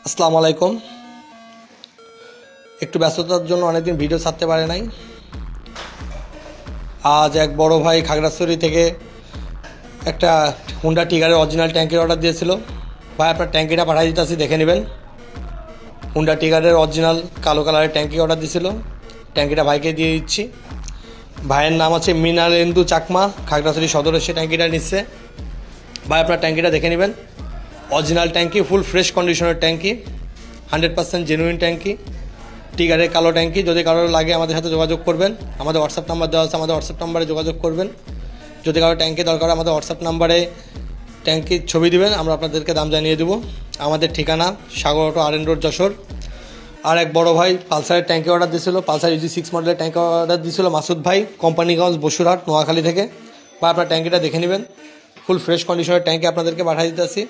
আসসালামু আলাইকুম। একটু ব্যস্ততার জন্য অনেকদিন ভিডিও ছাড়তে পারে নাই। আজ এক বড় ভাই খাগড়াছড়ি থেকে একটা হুন্ডা টিগারের অরিজিনাল ট্যাঙ্কির অর্ডার দিয়েছিল। ভাই আপনার ট্যাঙ্কিটা পাঠিয়ে দিতেছি, দেখে নেবেন। হুন্ডা টিগারের অরিজিনাল কালো কালারের ট্যাঙ্কি অর্ডার দিয়েছিল, ট্যাঙ্কিটা ভাইকে দিয়ে দিচ্ছি। ভাইয়ের নাম আছে মৃণালেন্দু চাকমা, খাগড়াছড়ি সদরে সে ট্যাঙ্কিটা নিচ্ছে। ভাই আপনার ট্যাঙ্কিটা দেখে নেবেন। অরিজিনাল ট্যাঙ্কি, ফুল ফ্রেশ কন্ডিশনের ট্যাঙ্কি, 100% জেনুইন ট্যাঙ্কি, টিগারের কালো ট্যাঙ্কি। যদি কারোর লাগে আমাদের সাথে যোগাযোগ করবেন, আমাদের হোয়াটসঅ্যাপ নাম্বার দেওয়া আছে, আমাদের হোয়াটসঅ্যাপ নাম্বারে যোগাযোগ করবেন। যদি কারো ট্যাঙ্কি দরকার আমাদের হোয়াটসঅ্যাপ নাম্বারে ট্যাঙ্কির ছবি দিবেন, আমরা আপনাদেরকে দাম জানিয়ে দেবো। আমাদের ঠিকানা সাগর অটো, আর এন রোড, যশোর। আর এক বড় ভাই পালসারের ট্যাঙ্কি অর্ডার দিয়েছিল, পালসার EG6 মডেলের ট্যাঙ্কি অর্ডার দিয়েছিল মাসুদ ভাই, কোম্পানিগঞ্জ, বসুরহাট, নোয়াখালী থেকে। বা আপনার ট্যাঙ্কিটা দেখে নেবেন। ফুল ফ্রেশ কন্ডিশনের ট্যাঙ্কি আপনাদেরকে পাঠিয়ে দিতেছি।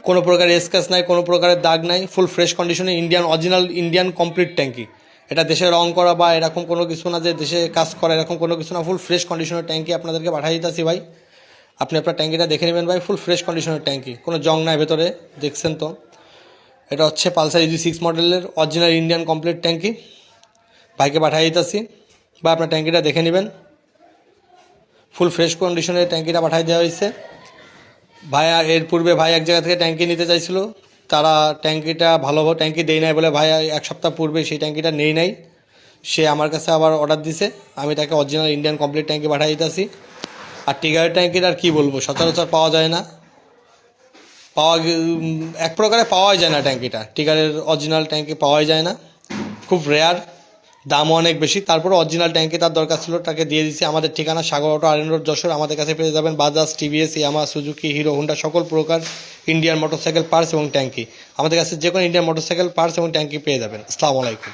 কোনো প্রকারের স্ক্র্যাচ নাই, কোনো প্রকারের দাগ নাই, ফুল ফ্রেশ কন্ডিশনে ইন্ডিয়ান অরিজিনাল ইন্ডিয়ান কমপ্লিট ট্যাঙ্কি। এটা দেশে রং করা বা এরকম কোনো কিছু না যে দেশে কাজ করা, এরকম কোনো কিছু না। ফুল ফ্রেশ কন্ডিশনের ট্যাঙ্কি আপনাদেরকে পাঠিয়ে দিতেছি ভাই। আপনি আপনার ট্যাঙ্কিটা দেখে নেবেন ভাই। ফুল ফ্রেশ কন্ডিশনের ট্যাঙ্কি, কোনো জং নাই ভেতরে, দেখছেন তো। এটা হচ্ছে পালসার EG6 মডেলের অরিজিনাল ইন্ডিয়ান কমপ্লিট ট্যাঙ্কি, ভাইকে পাঠিয়ে দিতেছি। বা আপনার ট্যাঙ্কিটা দেখে নেবেন। ফুল ফ্রেশ কন্ডিশনের ট্যাঙ্কিটা পাঠিয়ে দেওয়া হয়েছে। ভাই এর পূর্বে ভাই এক জায়গা থেকে ট্যাঙ্কি নিতে চাইছিল, তারা ট্যাঙ্কিটা ভালো ট্যাঙ্কি দেয় নাই বলে ভাই এক সপ্তাহ পূর্বে সেই ট্যাঙ্কিটা নেই নাই। সে আমার কাছে আবার অর্ডার দিছে, আমি তাকে অরিজিনাল ইন্ডিয়ান কমপ্লিট ট্যাঙ্কি পাঠিয়ে দিতেছি। আর টিগারের ট্যাঙ্কির আর কী বলবো, সচরাচর পাওয়া যায় না, এক প্রকারে পাওয়াই যায় না ট্যাঙ্কিটা। টিগারের অরিজিনাল ট্যাঙ্কি পাওয়াই যায় না, খুব রেয়ার, দামও অনেক বেশি। তারপরে অরিজিনাল ট্যাঙ্কি তার দরকার ছিল, তাকে দিয়ে দিচ্ছি। আমাদের ঠিকানা সাগর অটো, আর এন রোড, যশোর। আমাদের কাছে পেয়ে যাবেন Bajaj, TVS, Yamaha, Suzuki, hero, Honda, সকল প্রকার ইন্ডিয়ান মোটরসাইকেল পার্টস এবং ট্যাঙ্কি। আমাদের কাছে যে কোনো ইন্ডিয়ান মোটরসাইকেল পার্টস এবং ট্যাঙ্কি পেয়ে যাবেন। আসসালামু আলাইকুম।